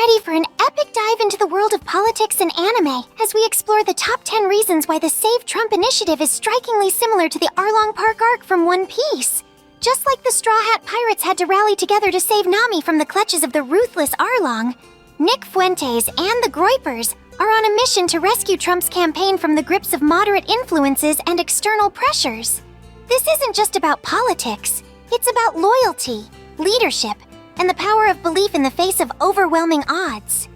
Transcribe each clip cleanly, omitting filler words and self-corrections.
ready for an epic dive into the world of politics and anime as we explore the top 10 reasons why the Save Trump initiative is strikingly similar to the Arlong Park Arc from One Piece. Just like the Straw Hat Pirates had to rally together to save Nami from the clutches of the ruthless Arlong, Nick Fuentes and the Groypers are on a mission to rescue Trump's campaign from the grips of moderate influences and external pressures. This isn't just about politics, it's about loyalty, leadership, and the power of belief in the face of overwhelming odds.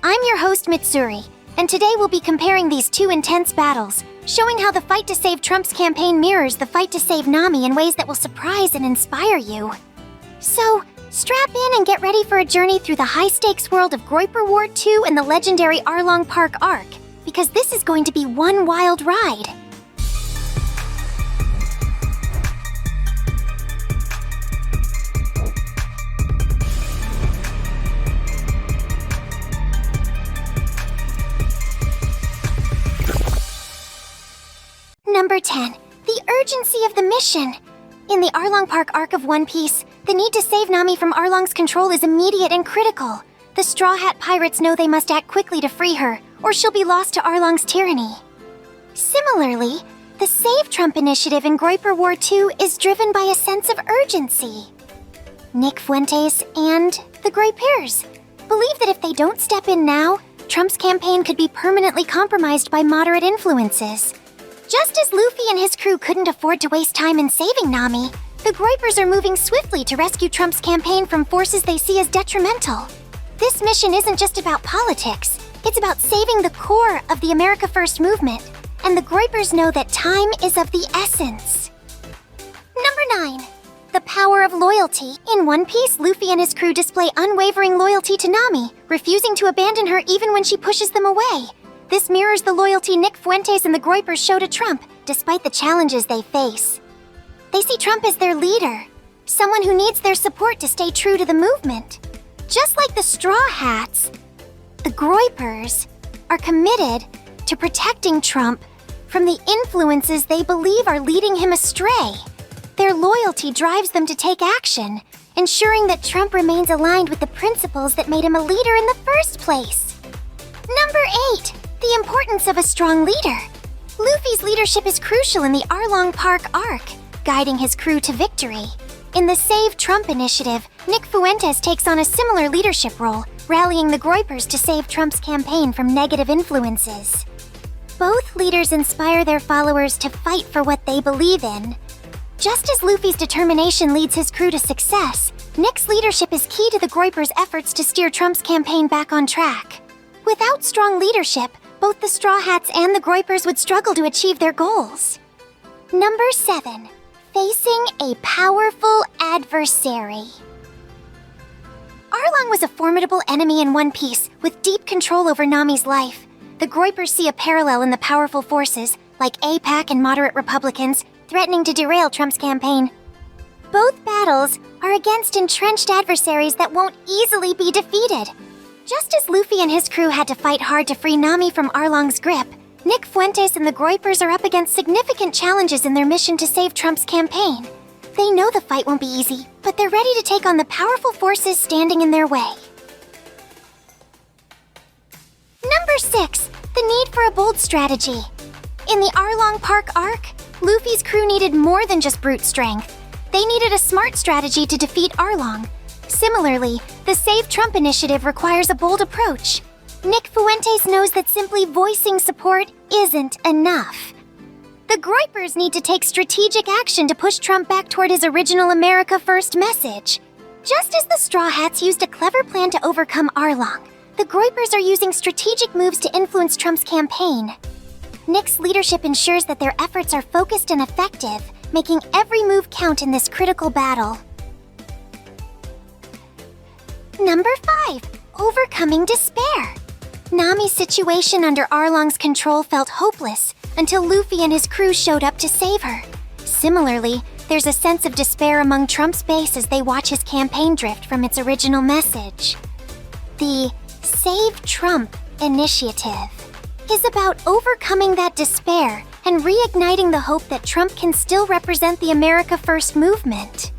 I'm your host, Mitsuri, and today we'll be comparing these two intense battles, showing how the fight to save Trump's campaign mirrors the fight to save Nami in ways that will surprise and inspire you. So, strap in and get ready for a journey through the high-stakes world of Groyper War II and the legendary Arlong Park Arc, because this is going to be one wild ride. Number 10. The urgency of the mission. In the Arlong Park Arc of One Piece, the need to save Nami from Arlong's control is immediate and critical. The Straw Hat Pirates know they must act quickly to free her, or she'll be lost to Arlong's tyranny. Similarly, the Save Trump initiative in Groyper War II is driven by a sense of urgency. Nick Fuentes and the Groypers believe that if they don't step in now, Trump's campaign could be permanently compromised by moderate influences. Just as Luffy and his crew couldn't afford to waste time in saving Nami, the Groypers are moving swiftly to rescue Trump's campaign from forces they see as detrimental. This mission isn't just about politics, it's about saving the core of the America First movement, and the Groypers know that time is of the essence. Number 9. The power of loyalty. In One Piece, Luffy and his crew display unwavering loyalty to Nami, refusing to abandon her even when she pushes them away. This mirrors the loyalty Nick Fuentes and the Groypers show to Trump, despite the challenges they face. They see Trump as their leader, someone who needs their support to stay true to the movement. Just like the Straw Hats, the Groypers are committed to protecting Trump from the influences they believe are leading him astray. Their loyalty drives them to take action, ensuring that Trump remains aligned with the principles that made him a leader in the first place. Number 8. The importance of a strong leader. Luffy's leadership is crucial in the Arlong Park Arc, guiding his crew to victory. In the Save Trump initiative, Nick Fuentes takes on a similar leadership role, rallying the Groypers to save Trump's campaign from negative influences. Both leaders inspire their followers to fight for what they believe in. Just as Luffy's determination leads his crew to success, Nick's leadership is key to the Groypers' efforts to steer Trump's campaign back on track. Without strong leadership, both the Straw Hats and the Groypers would struggle to achieve their goals. Number 7. Facing a powerful adversary. Arlong was a formidable enemy in One Piece, with deep control over Nami's life. The Groypers see a parallel in the powerful forces, like APAC and moderate Republicans, threatening to derail Trump's campaign. Both battles are against entrenched adversaries that won't easily be defeated. Just as Luffy and his crew had to fight hard to free Nami from Arlong's grip, Nick Fuentes and the Groypers are up against significant challenges in their mission to save Trump's campaign. They know the fight won't be easy, but they're ready to take on the powerful forces standing in their way. Number 6. The need for a bold strategy. In the Arlong Park Arc, Luffy's crew needed more than just brute strength. They needed a smart strategy to defeat Arlong. Similarly, the Save Trump initiative requires a bold approach. Nick Fuentes knows that simply voicing support isn't enough. The Groypers need to take strategic action to push Trump back toward his original America First message. Just as the Straw Hats used a clever plan to overcome Arlong, the Groypers are using strategic moves to influence Trump's campaign. Nick's leadership ensures that their efforts are focused and effective, making every move count in this critical battle. Number 5. Overcoming despair. Nami's situation under Arlong's control felt hopeless until Luffy and his crew showed up to save her. Similarly, there's a sense of despair among Trump's base as they watch his campaign drift from its original message. The Save Trump initiative is about overcoming that despair and reigniting the hope that Trump can still represent the America First movement.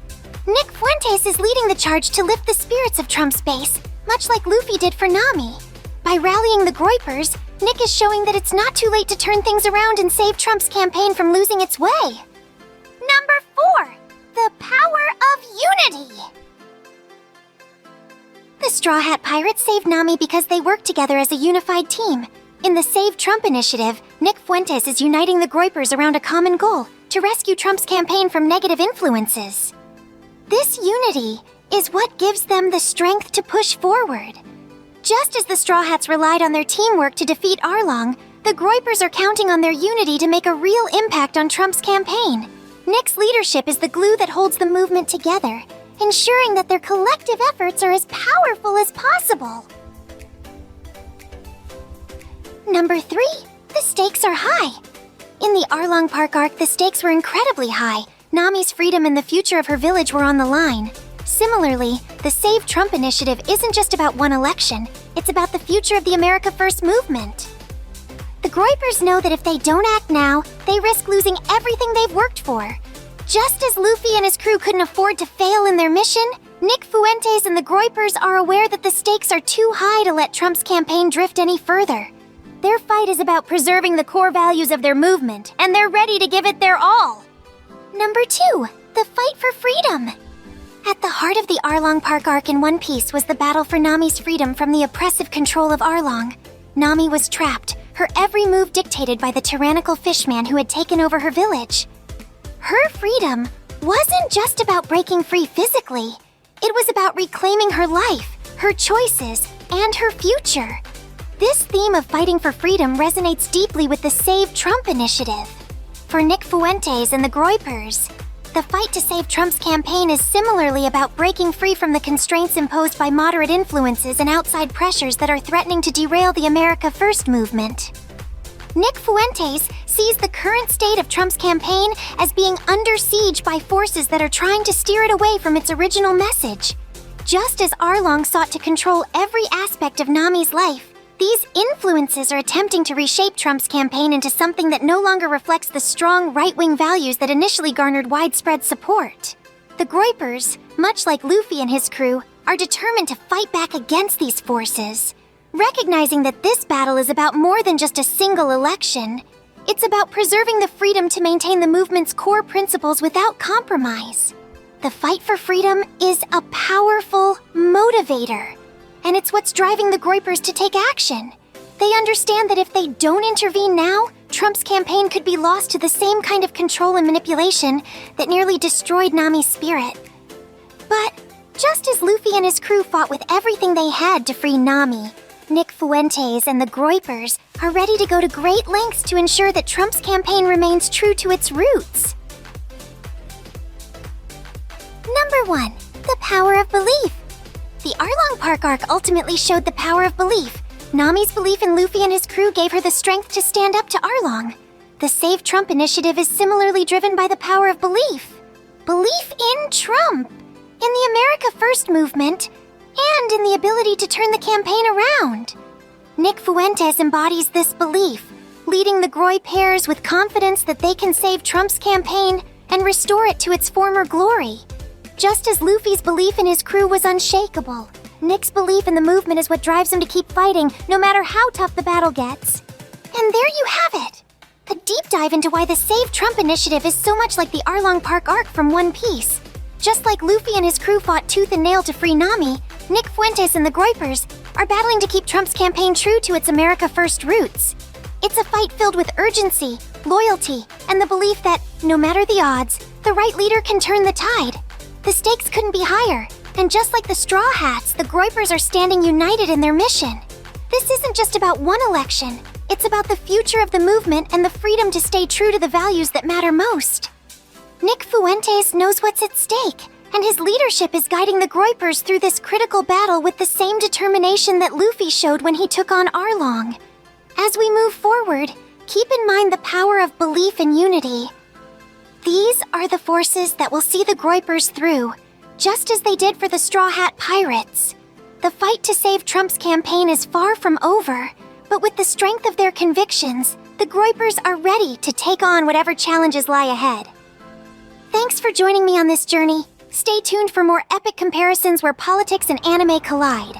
Nick Fuentes is leading the charge to lift the spirits of Trump's base, much like Luffy did for Nami. By rallying the Groypers, Nick is showing that it's not too late to turn things around and save Trump's campaign from losing its way. Number 4. The power of unity. The Straw Hat Pirates saved Nami because they worked together as a unified team. In the Save Trump initiative, Nick Fuentes is uniting the Groypers around a common goal to rescue Trump's campaign from negative influences. This unity is what gives them the strength to push forward. Just as the Straw Hats relied on their teamwork to defeat Arlong, the Groypers are counting on their unity to make a real impact on Trump's campaign. Nick's leadership is the glue that holds the movement together, ensuring that their collective efforts are as powerful as possible. Number 3. The stakes are high. In the Arlong Park Arc, the stakes were incredibly high. Nami's freedom and the future of her village were on the line. Similarly, the Save Trump initiative isn't just about one election, it's about the future of the America First movement. The Groypers know that if they don't act now, they risk losing everything they've worked for. Just as Luffy and his crew couldn't afford to fail in their mission, Nick Fuentes and the Groypers are aware that the stakes are too high to let Trump's campaign drift any further. Their fight is about preserving the core values of their movement, and they're ready to give it their all. Number 2. The fight for freedom. At the heart of the Arlong Park Arc in One Piece was the battle for Nami's freedom from the oppressive control of Arlong. Nami was trapped, her every move dictated by the tyrannical fishman who had taken over her village. Her freedom wasn't just about breaking free physically. It was about reclaiming her life, her choices, and her future. This theme of fighting for freedom resonates deeply with the Save Trump initiative. For Nick Fuentes and the Groypers, the fight to save Trump's campaign is similarly about breaking free from the constraints imposed by moderate influences and outside pressures that are threatening to derail the America First movement. Nick Fuentes sees the current state of Trump's campaign as being under siege by forces that are trying to steer it away from its original message. Just as Arlong sought to control every aspect of Nami's life, these influences are attempting to reshape Trump's campaign into something that no longer reflects the strong right-wing values that initially garnered widespread support. The Groypers, much like Luffy and his crew, are determined to fight back against these forces. Recognizing that this battle is about more than just a single election, it's about preserving the freedom to maintain the movement's core principles without compromise. The fight for freedom is a powerful motivator, and it's what's driving the Groypers to take action. They understand that if they don't intervene now, Trump's campaign could be lost to the same kind of control and manipulation that nearly destroyed Nami's spirit. But just as Luffy and his crew fought with everything they had to free Nami, Nick Fuentes and the Groypers are ready to go to great lengths to ensure that Trump's campaign remains true to its roots. Number 1. The power of belief. The Arlong Park Arc ultimately showed the power of belief. Nami's belief in Luffy and his crew gave her the strength to stand up to Arlong. The Save Trump initiative is similarly driven by the power of belief. Belief in Trump, in the America First movement, and in the ability to turn the campaign around. Nick Fuentes embodies this belief, leading the Groypers with confidence that they can save Trump's campaign and restore it to its former glory. Just as Luffy's belief in his crew was unshakable, Nick's belief in the movement is what drives him to keep fighting, no matter how tough the battle gets. And there you have it! A deep dive into why the Save Trump initiative is so much like the Arlong Park Arc from One Piece. Just like Luffy and his crew fought tooth and nail to free Nami, Nick Fuentes and the Groypers are battling to keep Trump's campaign true to its America First roots. It's a fight filled with urgency, loyalty, and the belief that, no matter the odds, the right leader can turn the tide. The stakes couldn't be higher, and just like the Straw Hats, the Groypers are standing united in their mission. This isn't just about one election, it's about the future of the movement and the freedom to stay true to the values that matter most. Nick Fuentes knows what's at stake, and his leadership is guiding the Groypers through this critical battle with the same determination that Luffy showed when he took on Arlong. As we move forward, keep in mind the power of belief and unity. These are the forces that will see the Groypers through, just as they did for the Straw Hat Pirates. The fight to save Trump's campaign is far from over, but with the strength of their convictions, the Groypers are ready to take on whatever challenges lie ahead. Thanks for joining me on this journey. Stay tuned for more epic comparisons where politics and anime collide.